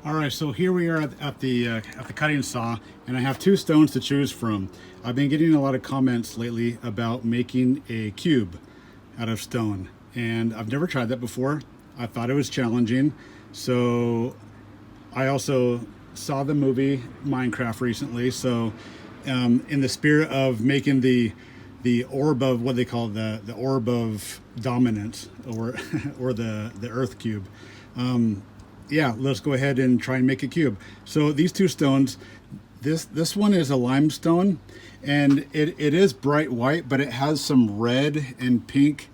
All right, so here we are at the cutting saw, and I have two stones to choose from. I've been getting a lot of comments lately about making a cube out of stone, and I've never tried that before. I thought it was challenging, so I also saw the movie Minecraft recently. So, in the spirit of making the orb of what they call the orb of dominance, or or the Earth cube. Yeah, let's go ahead and try and make a cube. So these two stones, this one is a limestone, and it is bright white, but it has some red and pink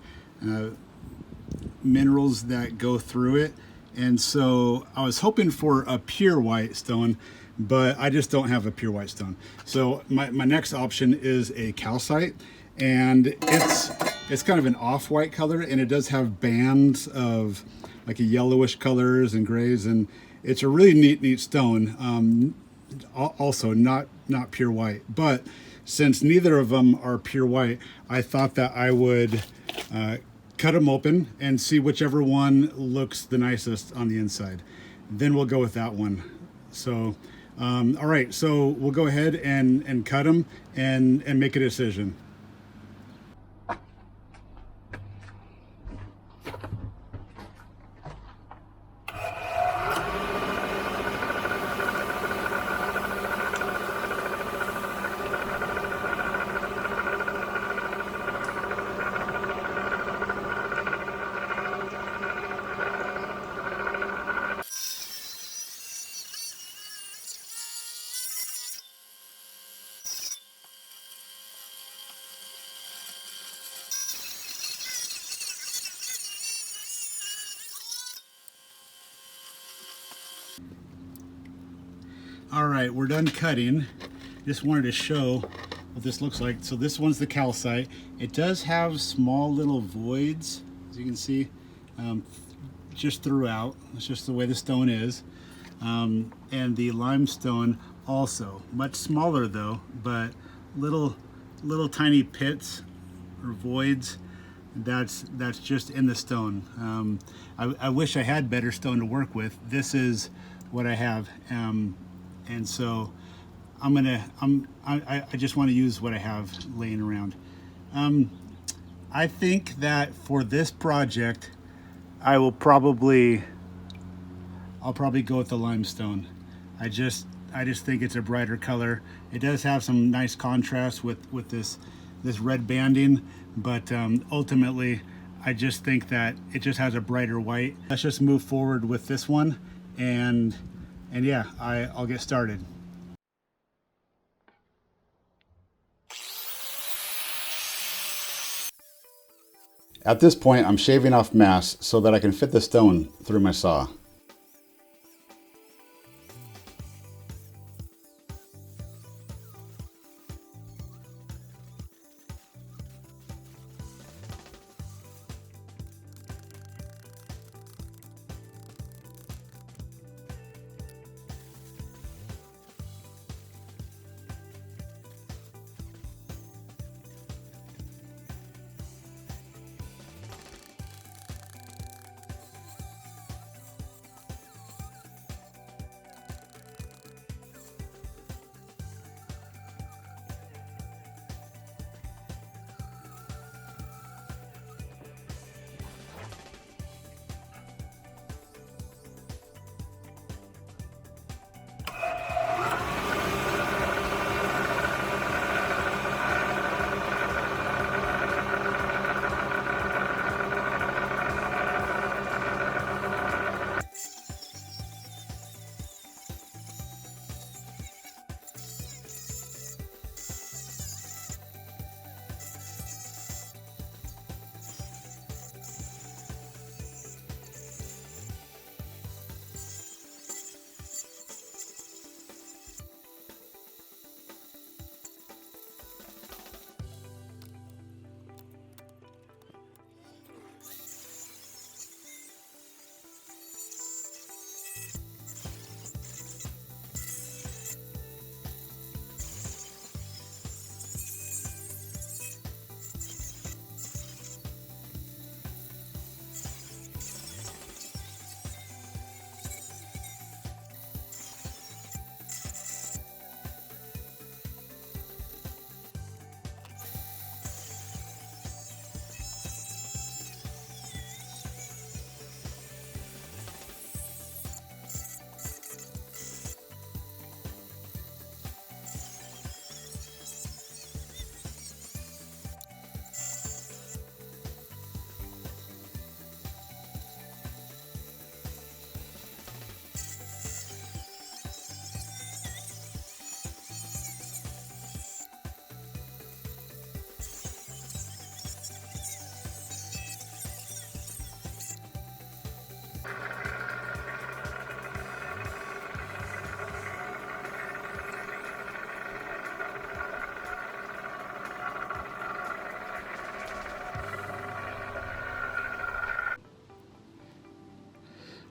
minerals that go through it. And so I was hoping for a pure white stone, but I just don't have a pure white stone. So my next option is a calcite, and it's kind of an off-white color, and it does have bands of like a yellowish colors and grays, and it's a really neat stone. Also not pure white, but since neither of them are pure white, I thought that I would cut them open and see whichever one looks the nicest on the inside. Then we'll go with that one. So all right, so we'll go ahead and cut them and make a decision. All right, we're done cutting. Just wanted to show what this looks like. So this one's the calcite. It does have small little voids, as you can see, just throughout. It's just the way the stone is. And the limestone also, much smaller though, but little tiny pits or voids. That's just in the stone. I wish I had better stone to work with. This is what I have. And so I just want to use what I have laying around. I think that for this project, I'll probably go with the limestone. I just think it's a brighter color. It does have some nice contrast with this red banding, but ultimately, I just think that it just has a brighter white. Let's just move forward with this one, and yeah, I'll get started. At this point, I'm shaving off mass so that I can fit the stone through my saw.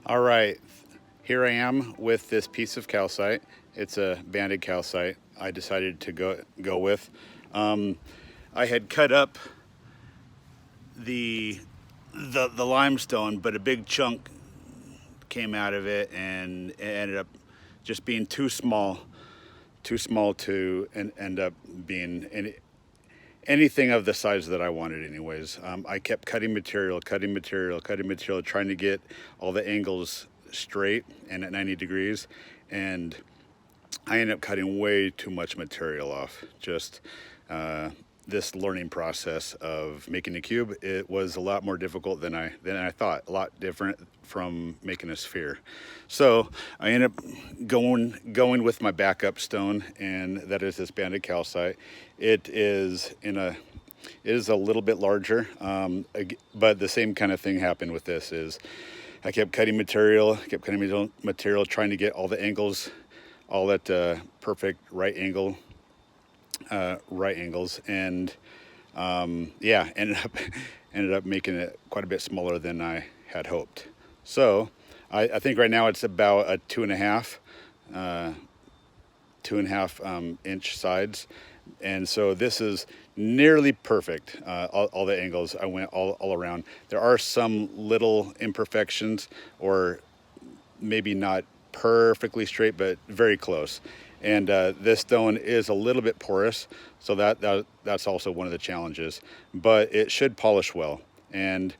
All right, here I am with this piece of calcite. It's a banded calcite I decided to go with. I had cut up the limestone, but a big chunk came out of it, and it ended up just being too small to end up being anything of the size that I wanted anyways. I kept cutting material, trying to get all the angles straight and at 90 degrees. And I ended up cutting way too much material off. Just this learning process of making a cube, it was a lot more difficult than I thought, a lot different from making a sphere. So I ended up going with my backup stone, and that is this banded calcite. It is a little bit larger, but the same kind of thing happened with this. Is I kept cutting material, trying to get all the angles, all that perfect right angles, and yeah, ended up making it quite a bit smaller than I had hoped. So I think right now it's about a 2.5 inch sides, and so this is nearly perfect. All the angles, I went all around. There are some little imperfections, or maybe not perfectly straight, but very close. And this stone is a little bit porous, so that's also one of the challenges. But it should polish well, and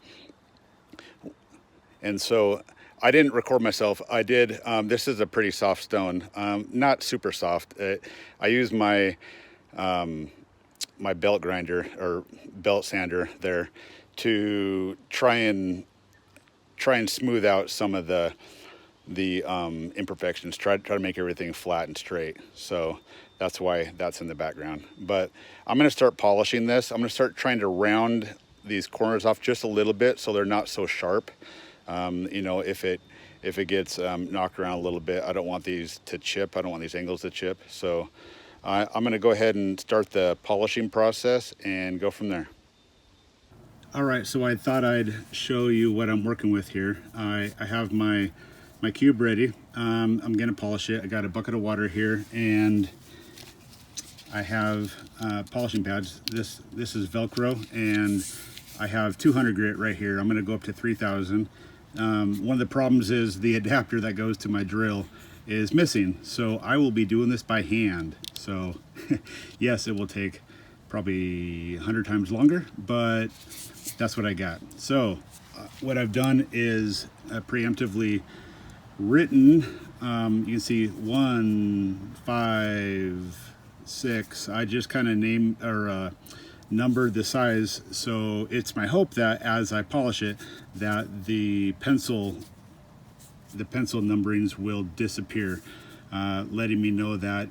so I didn't record myself. I did. This is a pretty soft stone, not super soft. I used my my belt grinder or belt sander there to try and smooth out some of the imperfections, try to make everything flat and straight. So that's why that's in the background. But I'm going to start polishing this. I'm going to start trying to round these corners off just a little bit so they're not so sharp. You know, if it gets knocked around a little bit, I don't want these to chip. I don't want these angles to chip. So I'm going to go ahead and start the polishing process and go from there. All right, so I thought I'd show you what I'm working with here. I have my cube ready. I'm going to polish it. I got a bucket of water here, and I have polishing pads. This is Velcro, and I have 200 grit right here. I'm going to go up to 3,000. One of the problems is the adapter that goes to my drill is missing, so I will be doing this by hand. So yes, it will take probably 100 times longer, but that's what I got. So what I've done is preemptively written, you can see 1, 5, 6. I just kind of named or numbered the size, so it's my hope that as I polish it, that the pencil numberings will disappear, letting me know that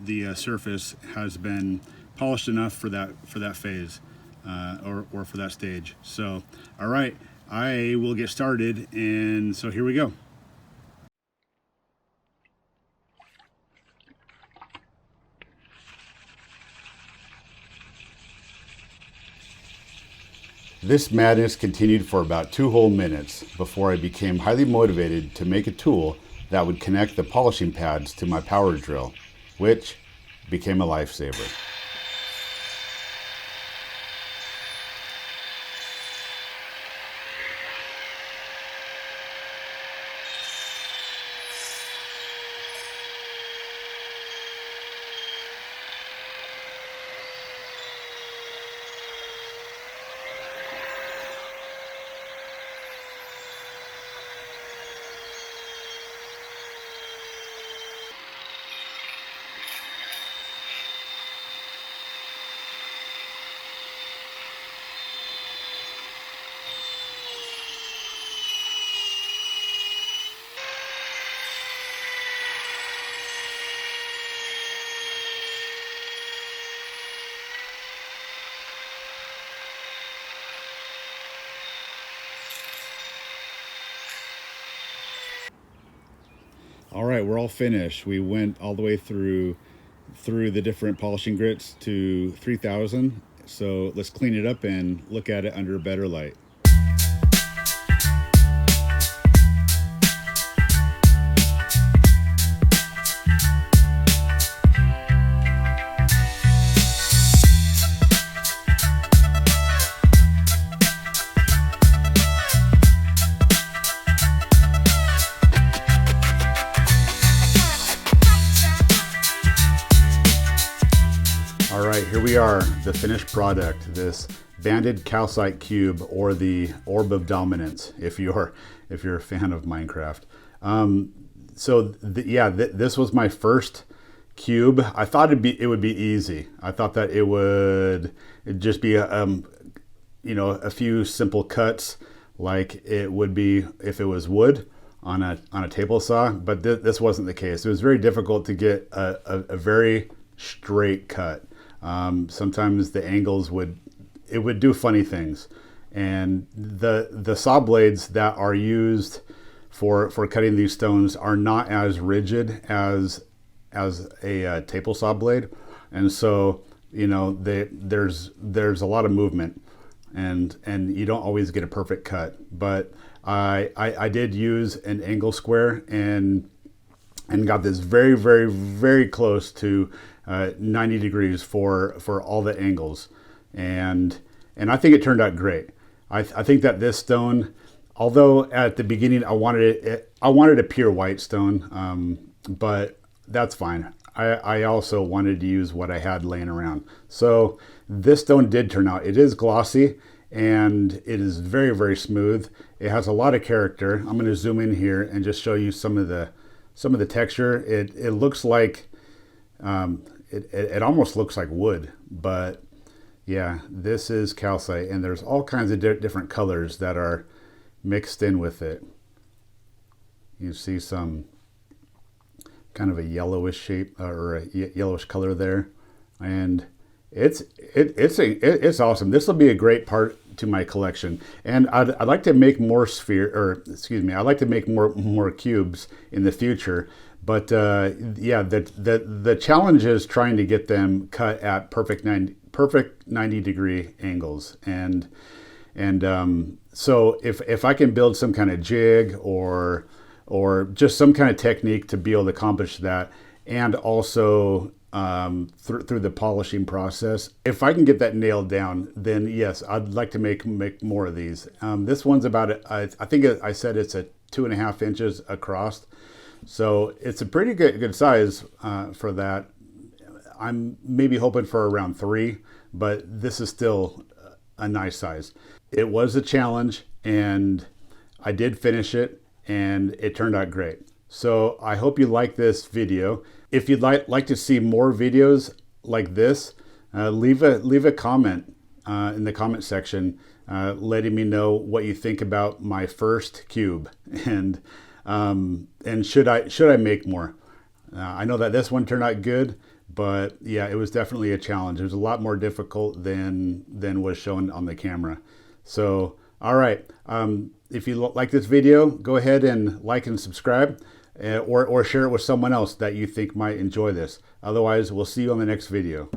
the surface has been polished enough for that phase, or for that stage. So all right, I will get started, and so here we go. This madness continued for about 2 whole minutes before I became highly motivated to make a tool that would connect the polishing pads to my power drill, which became a lifesaver. All right, we're all finished. We went all the way through the different polishing grits to 3,000. So let's clean it up and look at it under a better light. we are, the finished product, this banded calcite cube, or the Orb of Dominance, if you're a fan of Minecraft. This was my first cube. I thought it would be easy. I thought that it'd just be a few simple cuts, like it would be if it was wood on a table saw. But this wasn't the case. It was very difficult to get a very straight cut. Sometimes the angles would do funny things, and the saw blades that are used for cutting these stones are not as rigid as a table saw blade, and so there's a lot of movement, and you don't always get a perfect cut. But I did use an angle square and got this very, very, very close to 90 degrees for all the angles, and I think it turned out great. I think that this stone, although at the beginning I wanted a pure white stone, but that's fine. I also wanted to use what I had laying around. So this stone did turn out. It is glossy and it is very, very smooth. It has a lot of character. I'm going to zoom in here and just show you some of the texture. It looks like it almost looks like wood, but yeah, this is calcite, and there's all kinds of different colors that are mixed in with it. You see some kind of a yellowish shape or a yellowish color there, and it's awesome. This will be a great part to my collection, and I'd like to make more I'd like to make more cubes in the future. But the challenge is trying to get them cut at perfect 90 degree angles, and so if I can build some kind of jig or just some kind of technique to be able to accomplish that, and also through the polishing process, if I can get that nailed down, then yes, I'd like to make more of these. This one's about I think I said it's a 2.5 inches across, so it's a pretty good size for that. I'm maybe hoping for around 3, but this is still a nice size. It was a challenge, and I did finish it, and it turned out great. So I hope you like this video. If you'd like to see more videos like this, leave a comment in the comment section, letting me know what you think about my first cube, and should I make more. I know that this one turned out good, but yeah, it was definitely a challenge. It was a lot more difficult than was shown on the camera. So all right, if you like this video, go ahead and like and subscribe, or share it with someone else that you think might enjoy this. Otherwise, we'll see you on the next video.